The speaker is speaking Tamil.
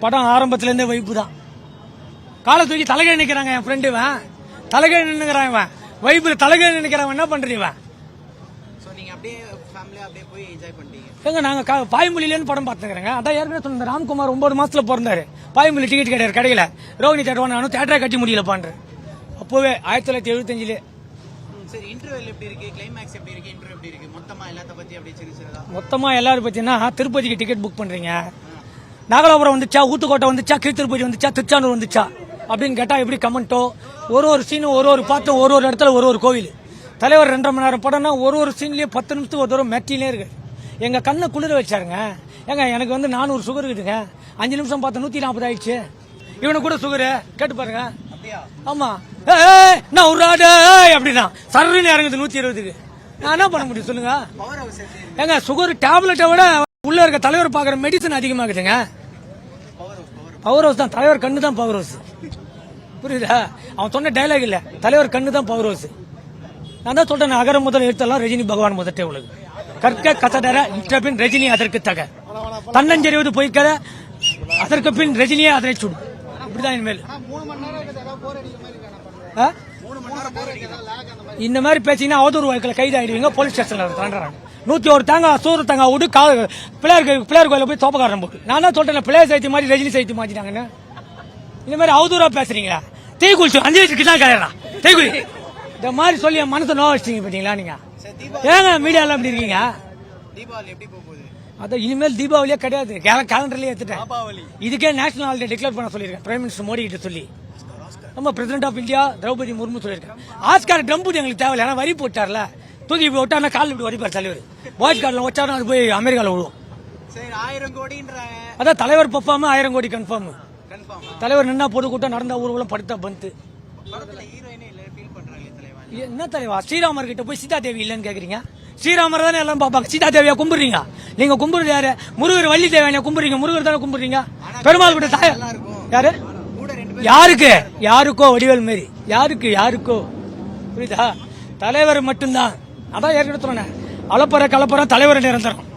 படம் ஆரம்பத்துலேருந்தே வைப்பு தான். காலை தூக்கி தலைகை நிற்கிறாங்க என் ஃப்ரெண்டு. இவன் தலைகை நின்னுக்கிறான். இவன் வைப்பு தலைகை நினைக்கிறவன் என்ன பண்றீவன்? எங்க நாங்க பாய்மொழியிலேருந்து படம் பார்த்துக்கிறேங்க. அதான் ஏற்கனவே சொன்ன ராம்குமார் 9 மாசத்துல பிறந்தாரு. பாய்மொழி டிக்கெட் கிடையாது கடையில. ரோஹினி தேட்டர் நானும் தேட்டரை கட்டி முடியல பாண்டேன். அப்போவே 1975. சரி, இன்டர்வெல் எப்படி இருக்கு, கிளைமாக்ஸ் எப்படி இருக்கு, இன்டர்வியூ எப்படி இருக்கு, மொத்தமா எல்லாத்த பத்தி அப்படியே சின்னதா மொத்தமா எல்லாரும் பத்தினா திருப்பதிக்கு டிக்கெட் புக் பண்றீங்க. நாகலாபுரம் வந்துச்சா, ஊத்துக்கோட்டை வந்துச்சா, கீழ்த்திருப்பதி வந்துச்சா, திருச்சானூர் வந்துச்சா அப்படின்னு கேட்டா எப்படி கமெண்டோ? ஒரு சீனும் ஒரு பாட்டும் ஒரு இடத்துல ஒரு கோவில். தலைவர் 2.5 மணி நேரம் படம்னா ஒரு சீன்லயே 10 நிமிஷத்துக்கு ஒரு தடவை மெட்டிலே இருக்கு. எங்க கண்ணை குளிர வச்சாருங்க. ஏங்க எனக்கு வந்து 400 சுகர் இருக்குதுங்க. 5 நிமிஷம் பார்த்து 140 ஆயிடுச்சு. இவனுக்கு கூட சுகரு கேட்டு பாருங்க. ஆமா நான் ஒரு ஆடு அப்படின்னா சர்ன்னு இறங்குது 120க்கு. நான் என்ன பண்ண முடியும் சொல்லுங்க? ஏங்க சுகர் டேப்லெட்டை விட உள்ள இருக்க தலைவர் பாக்குற மெடிசன் அதிகமாகுதுங்க. பவர் ஹவுஸ் தான் தலைவர் கண்ணு தான் பவர் ஹவுஸ். புரியுதா? அவன் சொன்ன டைலாக் இல்ல, தலைவர் கண்ணு தான் பவர் ஹவுஸ். நான் தான் சொல்றேன், அகர முதல் எழுத்தெல்லாம் ரஜினி பகவான் முதட்டே உலகு. கற்க கசடர இற்றபின் ரஜினி அதற்கு தக தன்னஞ்செறிவது பொய்க்கத அதற்கு பின் ரஜினியே அதனை சுடும். இப்படிதான் இனிமேல் இந்த மாதிரி பேசிங்கன்னா அவதூறு வழக்கில் கைது ஆயிடுவீங்க. போலீஸ் ஸ்டேஷன்ல 101 தேங்காய் சோறு தேங்காய் விடு பிள்ளையார் கோயில போய் தோப்பக்காரன் போட்டு. நான் தான் சொல்றேன், பிள்ளையார் சைத்து மாதிரி ரஜினி சைத்து மாத்திட்டாங்கன்னு. இந்த மாதிரி அவதூறா பேசுறீங்க. தீ குளிச்சு 5 லிட்டருக்கு தான் கலையறான் தீக்குழி. இந்த மாதிரி சொல்லி என் மனசை நோவ வச்சிட்டீங்க பாத்தீங்களா நீங்க? ஏங்க மீடியால எப்படி இருக்கீங்க? அதான் இனிமேல் தீபாவளியே கிடையாது, கேலண்டர்லயே எடுத்துட்டேன். இதுக்கே நேஷனல் ஹாலிடே டிக்ளேர் பண்ண சொல்லியிருக்கேன் பிரைம் மினிஸ்டர் மோடி கிட்ட சொல்லி. நம்ம president of India Draupadi Murmu சொல்லியிருக்கேன். ஆஸ்கார் டம்பு எங்களுக்கு தேவையில்ல, ஏன்னா வரி போட்டார்ல, தூக்கி இப்படி விட்டாருன்னா கால் இப்படி வரிப்பார் தலைவர். வாய்ஸ் கார்டில் வச்சாரும் அது போய் அமெரிக்காவில் விழுவும். 1000 கோடி. அதான் தலைவர் பப்பாம 1000 கோடி கன்ஃபார்ம். தலைவர் நின்னா பொதுக்கூட்டம், நடந்த ஊர்வலம், படுத்த பந்து. என்ன தலைவா? ஸ்ரீராமர் கிட்ட போய் சீதா தேவி இல்லன்னு கேக்குறீங்க? ஸ்ரீராமர் தானே எல்லாம் பாப்பாங்க. சீதா தேவியா கும்பிடுறீங்க? நீங்க கும்பிடுறது யாரு? முருகர் வள்ளி தேவையா கும்பிடுறீங்க? முருகர் தானே கும்பிடுறீங்க. பெருமாள் கிட்ட தாய யாரு? யாருக்கு? யாருக்கோ வடிவேல் மாரி யாருக்கோ. புரியுதா? தலைவர் மட்டும்தான். அதான் ஏற்கனவே சொன்னேன், அளப்பற கலப்பற தலைவர் நிரந்தரம்.